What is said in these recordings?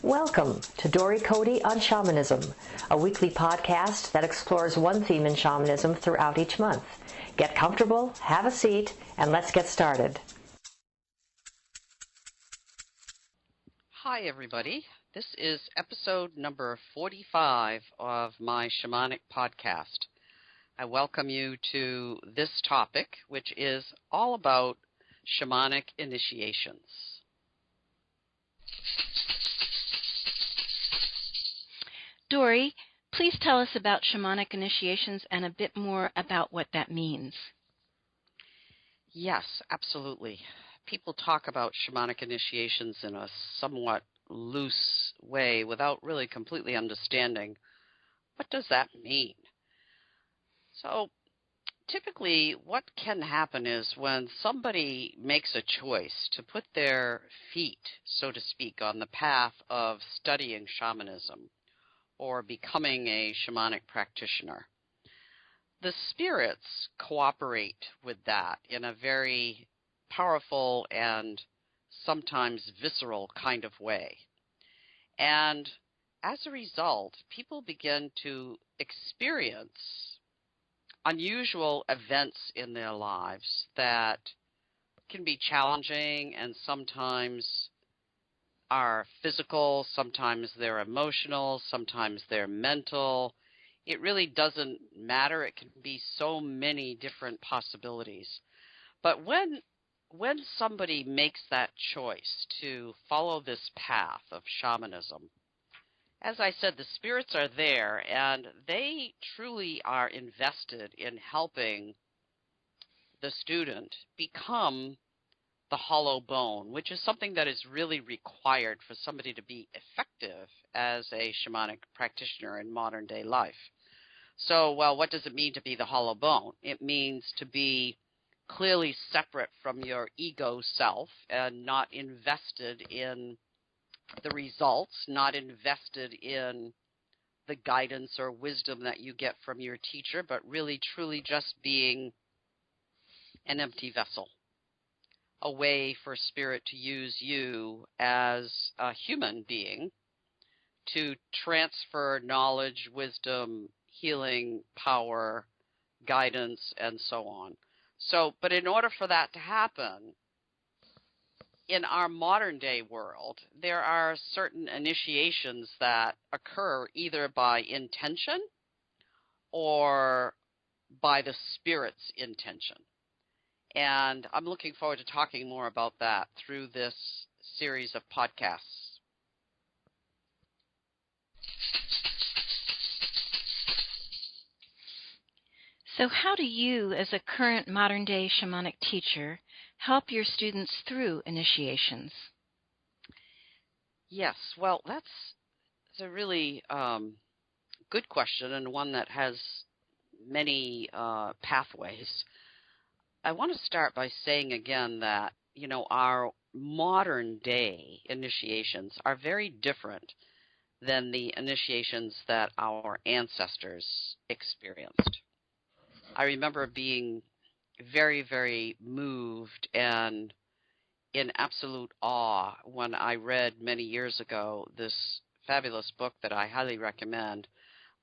Welcome to Dory Cote on Shamanism, a weekly podcast that explores one theme in shamanism throughout each month. Get comfortable, have a seat, and let's get started. Hi, everybody. This is episode number 45 of my Shamanic podcast. I welcome you to this topic, which is all about Shamanic Initiations. Dory, please tell us about Shamanic Initiations and a bit more about what that means. Yes, absolutely. People talk about Shamanic Initiations in a somewhat loose way without really completely understanding what does that mean. So typically what can happen is when somebody makes a choice to put their feet, so to speak, on the path of studying shamanism or becoming a shamanic practitioner, the spirits cooperate with that in a very powerful and sometimes visceral kind of way. And as a result, people begin to experience unusual events in their lives that can be challenging and sometimes are physical, sometimes they're emotional, sometimes they're mental. It really doesn't matter. It can be so many different possibilities. But when somebody makes that choice to follow this path of shamanism, as I said, the spirits are there, and they truly are invested in helping the student become the hollow bone, which is something that is really required for somebody to be effective as a shamanic practitioner in modern day life. So, well, what does it mean to be the hollow bone? It means to be clearly separate from your ego self and not invested in the results, not invested in the guidance or wisdom that you get from your teacher, but really truly just being an empty vessel, a way for spirit to use you as a human being to transfer knowledge, wisdom, healing, power, guidance, and so on. So, but in order for that to happen, in our modern day world, there are certain initiations that occur either by intention or by the spirit's intention. And I'm looking forward to talking more about that through this series of podcasts. So how do you, as a current modern-day shamanic teacher, help your students through initiations? Yes, well, that's a really good question and one that has many pathways. I want to start by saying again that, our modern day initiations are very different than the initiations that our ancestors experienced. I remember being very, very moved and in absolute awe when I read many years ago this fabulous book that I highly recommend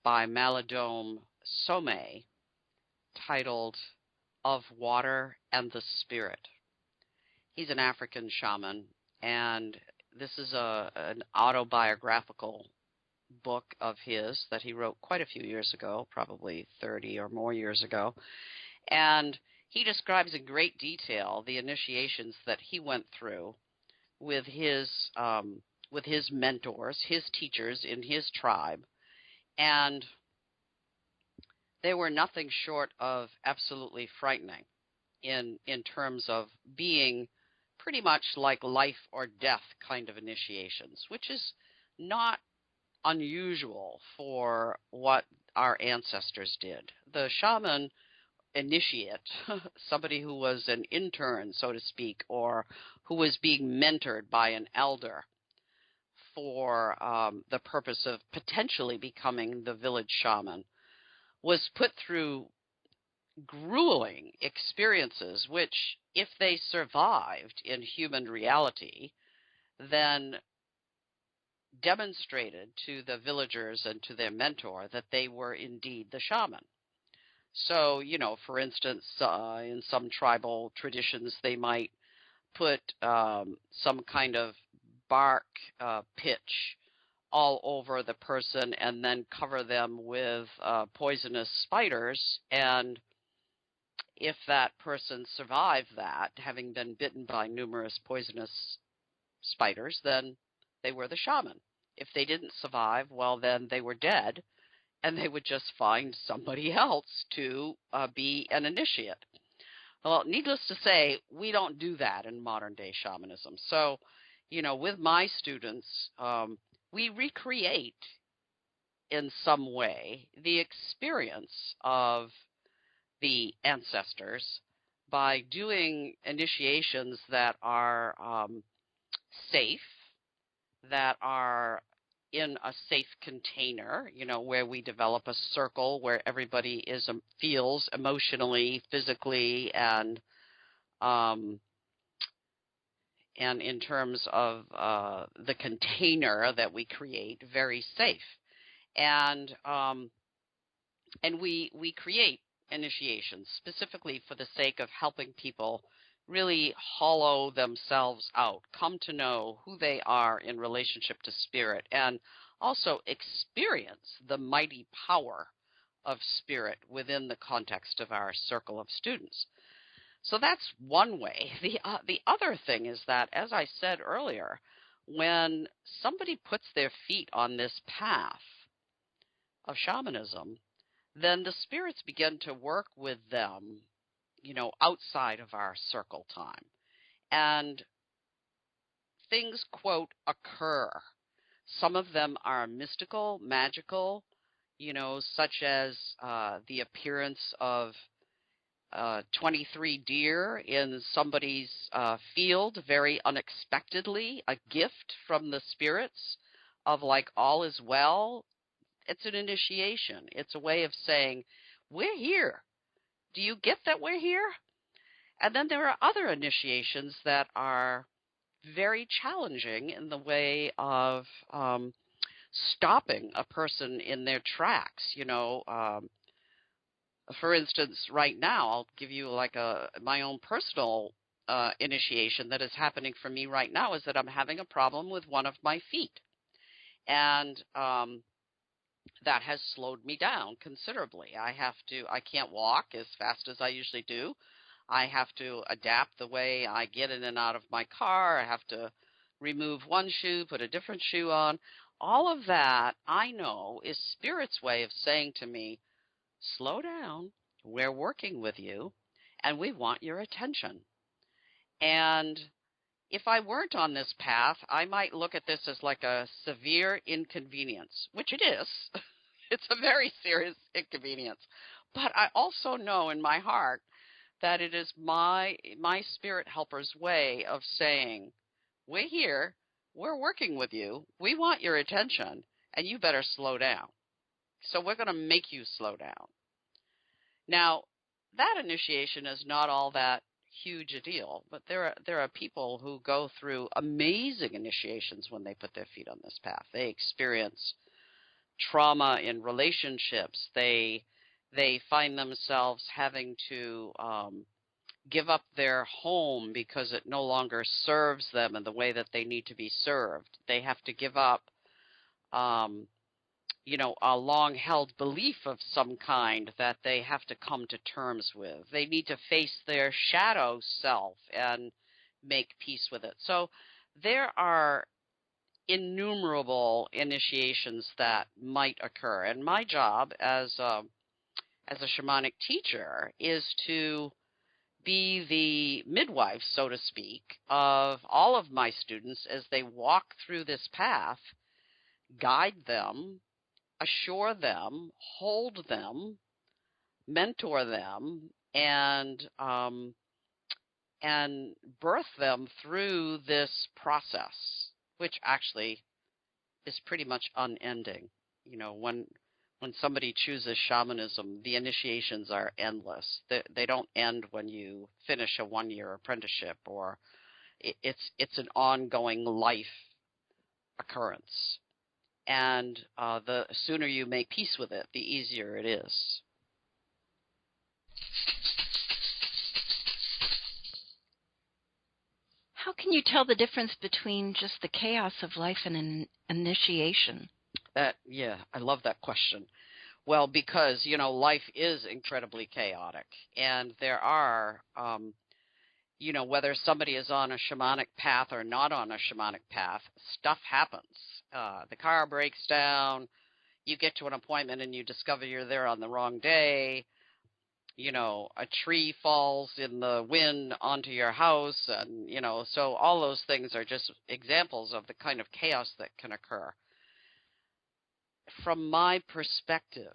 by Malidome Somé, titled Of Water and the Spirit. He's an African shaman, and this is an autobiographical book of his that he wrote quite a few years ago, probably 30 or more years ago. And he describes in great detail the initiations that he went through with his mentors, his teachers in his tribe. And they were nothing short of absolutely frightening in terms of being pretty much like life or death kind of initiations, which is not unusual for what our ancestors did. The shaman initiate, somebody who was an intern, so to speak, or who was being mentored by an elder for the purpose of potentially becoming the village shaman, was put through grueling experiences which, if they survived in human reality, then demonstrated to the villagers and to their mentor that they were indeed the shaman. So, for instance, in some tribal traditions, they might put some kind of bark pitch all over the person and then cover them with poisonous spiders. And if that person survived that, having been bitten by numerous poisonous spiders, then they were the shaman. If they didn't survive, well, then they were dead, and they would just find somebody else to be an initiate. Well, needless to say, we don't do that in modern-day shamanism. So, with my students, we recreate in some way the experience of the ancestors by doing initiations that are safe, that are in a safe container, where we develop a circle where everybody feels emotionally, physically, and in terms of the container that we create, very safe. And we create initiations specifically for the sake of helping people really hollow themselves out, come to know who they are in relationship to spirit, and also experience the mighty power of spirit within the context of our circle of students. So that's one way. The other thing is that, as I said earlier, when somebody puts their feet on this path of shamanism, then the spirits begin to work with them, outside of our circle time. And things, quote, occur. Some of them are mystical, magical, such as the appearance of 23 deer in somebody's field very unexpectedly, a gift from the spirits of like all is well. It's an initiation. It's a way of saying, we're here. Do you get that we're here? And then there are other initiations that are very challenging in the way of stopping a person in their tracks. For instance, right now, I'll give you like my own personal initiation that is happening for me right now is that I'm having a problem with one of my feet. And that has slowed me down considerably. I can't walk as fast as I usually do. I have to adapt the way I get in and out of my car. I have to remove one shoe, put a different shoe on. All of that, I know, is Spirit's way of saying to me, slow down, we're working with you, and we want your attention. And if I weren't on this path, I might look at this as like a severe inconvenience, which it is. It's a very serious inconvenience. But I also know in my heart that it is my spirit helper's way of saying, we're here, we're working with you, we want your attention, and you better slow down. So we're going to make you slow down. Now, that initiation is not all that huge a deal, but there are people who go through amazing initiations when they put their feet on this path. They experience trauma in relationships. They find themselves having to give up their home because it no longer serves them in the way that they need to be served. They have to give up, a long-held belief of some kind that they have to come to terms with. They need to face their shadow self and make peace with it. So there are innumerable initiations that might occur. And my job as a shamanic teacher is to be the midwife, so to speak, of all of my students as they walk through this path, guide them, assure them, hold them, mentor them, and birth them through this process, which actually is pretty much unending. When somebody chooses shamanism, the initiations are endless. They don't end when you finish a one-year apprenticeship, or it's an ongoing life occurrence. And the sooner you make peace with it, the easier it is. How can you tell the difference between just the chaos of life and an initiation? Yeah, I love that question. Well, because, life is incredibly chaotic, and there are, whether somebody is on a shamanic path or not on a shamanic path, stuff happens. The car breaks down, you get to an appointment and you discover you're there on the wrong day. A tree falls in the wind onto your house, and, so all those things are just examples of the kind of chaos that can occur. From my perspective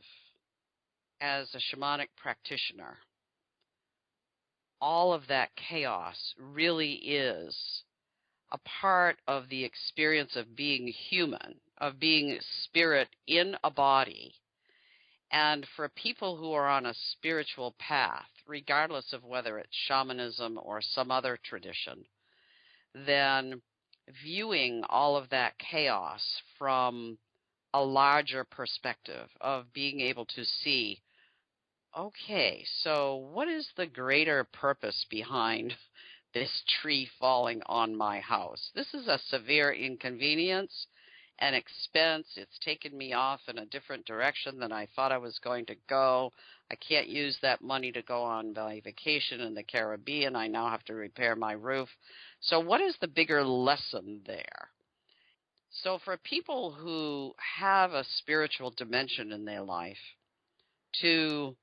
as a shamanic practitioner, all of that chaos really is a part of the experience of being human, of being spirit in a body. And for people who are on a spiritual path, regardless of whether it's shamanism or some other tradition, then viewing all of that chaos from a larger perspective of being able to see, okay, so what is the greater purpose behind this tree falling on my house? This is a severe inconvenience and expense. It's taken me off in a different direction than I thought I was going to go. I can't use that money to go on my vacation in the Caribbean. I now have to repair my roof. So what is the bigger lesson there? So for people who have a spiritual dimension in their life, to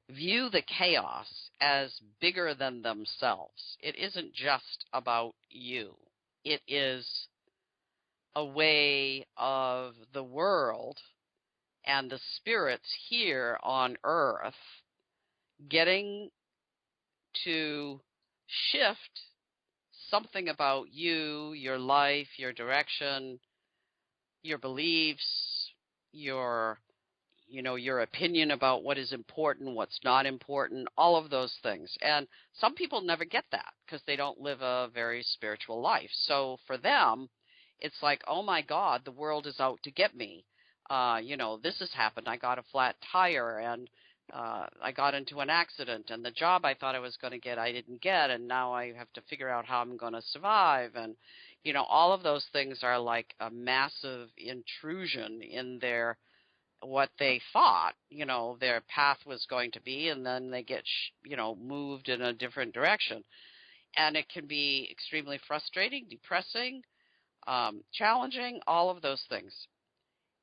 view the chaos as bigger than themselves. It isn't just about you. It is a way of the world and the spirits here on earth getting to shift something about you, your life, your direction, your beliefs, your opinion about what is important, what's not important, all of those things. And some people never get that because they don't live a very spiritual life. So for them, it's like, oh my God, the world is out to get me. This has happened. I got a flat tire, and I got into an accident, and the job I thought I was going to get, I didn't get, and now I have to figure out how I'm going to survive. And, all of those things are like a massive intrusion in what they thought, their path was going to be, and then they get, moved in a different direction. And it can be extremely frustrating, depressing, challenging, all of those things.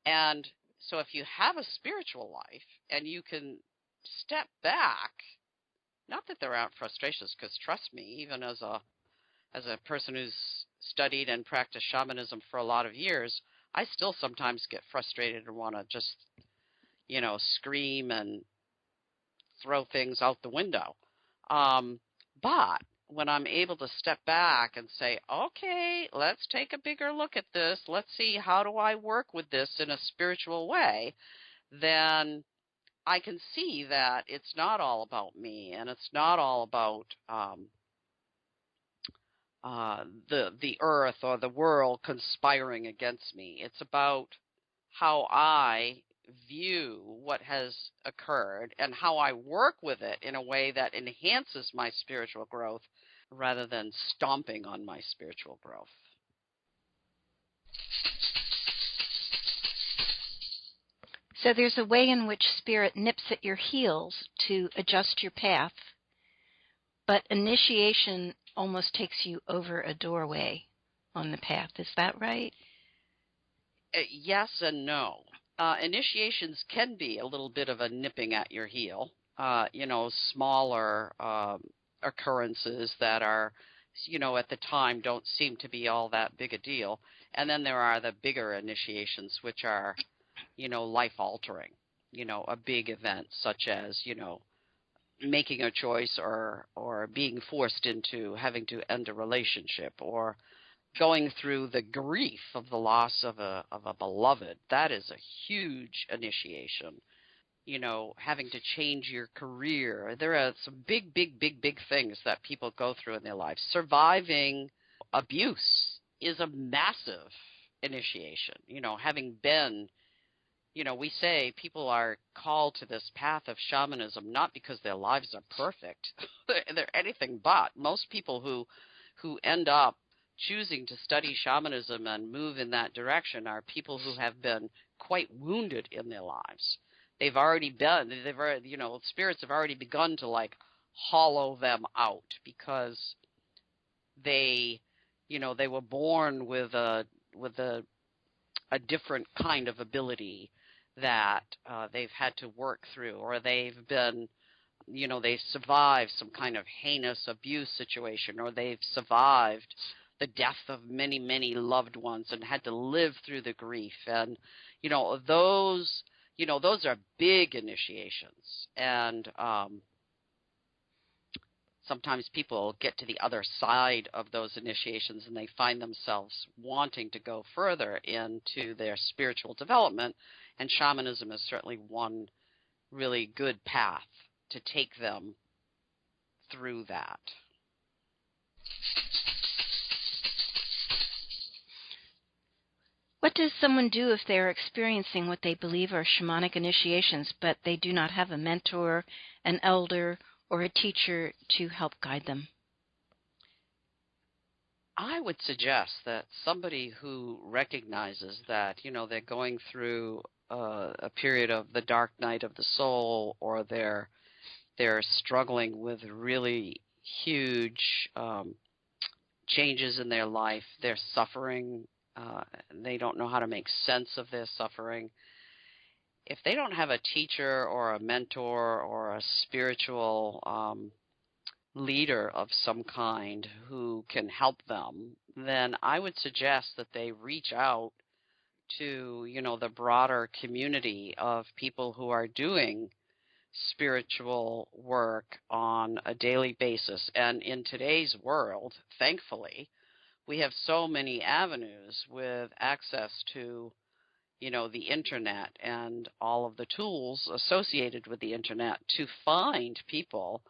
And so if you have a spiritual life and you can step back, not that there aren't frustrations, because trust me, even as a person who's studied and practiced shamanism for a lot of years, I still sometimes get frustrated and want to just, scream and throw things out the window. But when I'm able to step back and say, okay, let's take a bigger look at this, let's see, how do I work with this in a spiritual way, then I can see that it's not all about me, and it's not all about the earth or the world conspiring against me. It's about how I view what has occurred and how I work with it in a way that enhances my spiritual growth rather than stomping on my spiritual growth. So there's a way in which spirit nips at your heels to adjust your path, but initiation almost takes you over a doorway on the path. Is that right? Yes and no. Initiations can be a little bit of a nipping at your heel, smaller occurrences that are, at the time don't seem to be all that big a deal. And then there are the bigger initiations, which are, life-altering, a big event such as, making a choice or being forced into having to end a relationship, or going through the grief of the loss of a beloved. That is a huge initiation. Having to change your career. There are some big things that people go through in their lives. Surviving abuse is a massive initiation. Having been, we say people are called to this path of shamanism not because their lives are perfect. They're anything but. Most people who end up choosing to study shamanism and move in that direction are people who have been quite wounded in their lives. Spirits have already begun to hollow them out because they were born with a different kind of ability that they've had to work through, or they've been, they survived some kind of heinous abuse situation, or they've survived the death of many, many loved ones and had to live through the grief. And, those are big initiations. And sometimes people get to the other side of those initiations and they find themselves wanting to go further into their spiritual development, and shamanism is certainly one really good path to take them through that. What does someone do if they are experiencing what they believe are shamanic initiations, but they do not have a mentor, an elder, or a teacher to help guide them? I would suggest that somebody who recognizes that, they're going through a period of the dark night of the soul, or they're struggling with really huge changes in their life, they're suffering, they don't know how to make sense of their suffering. If they don't have a teacher or a mentor or a spiritual leader of some kind who can help them, then I would suggest that they reach out to, the broader community of people who are doing spiritual work on a daily basis. And in today's world, thankfully, we have so many avenues with access to, the internet and all of the tools associated with the internet to find people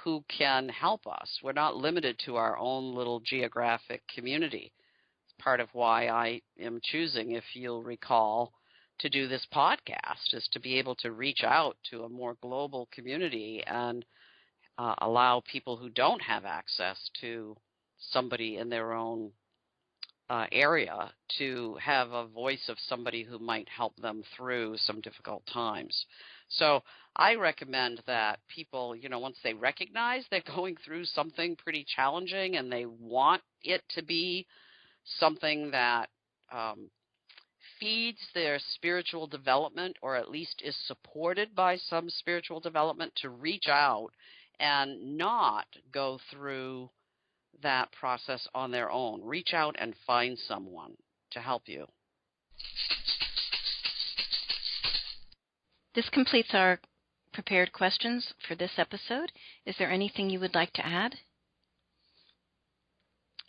who can help us. We're not limited to our own little geographic community. It's part of why I am choosing, if you'll recall, to do this podcast, is to be able to reach out to a more global community and allow people who don't have access to somebody in their own area to have a voice of somebody who might help them through some difficult times. So I recommend that people, once they recognize they're going through something pretty challenging and they want it to be something that feeds their spiritual development, or at least is supported by some spiritual development, to reach out and not go through that process on their own. Reach out and find someone to help you. This completes our prepared questions for this episode. Is there anything you would like to add?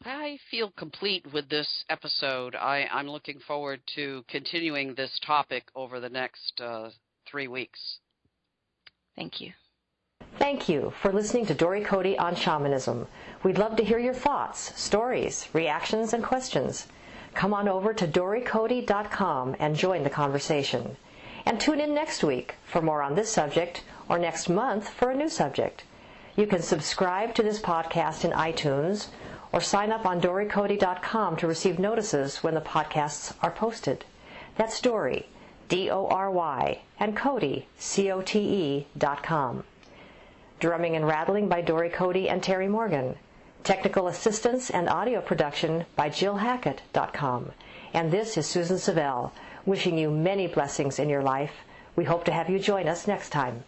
I feel complete with this episode. I'm looking forward to continuing this topic over the next 3 weeks. Thank you. Thank you for listening to Dory Cote on Shamanism. We'd love to hear your thoughts, stories, reactions, and questions. Come on over to dorycote.com and join the conversation. And tune in next week for more on this subject, or next month for a new subject. You can subscribe to this podcast in iTunes, or sign up on dorycote.com to receive notices when the podcasts are posted. That's Dory, D-O-R-Y, and Cote, C-O-T-E.com. Drumming and rattling by Dory Cote and Terry Morgan. Technical assistance and audio production by JillHackett.com. And this is Susan Savelle, wishing you many blessings in your life. We hope to have you join us next time.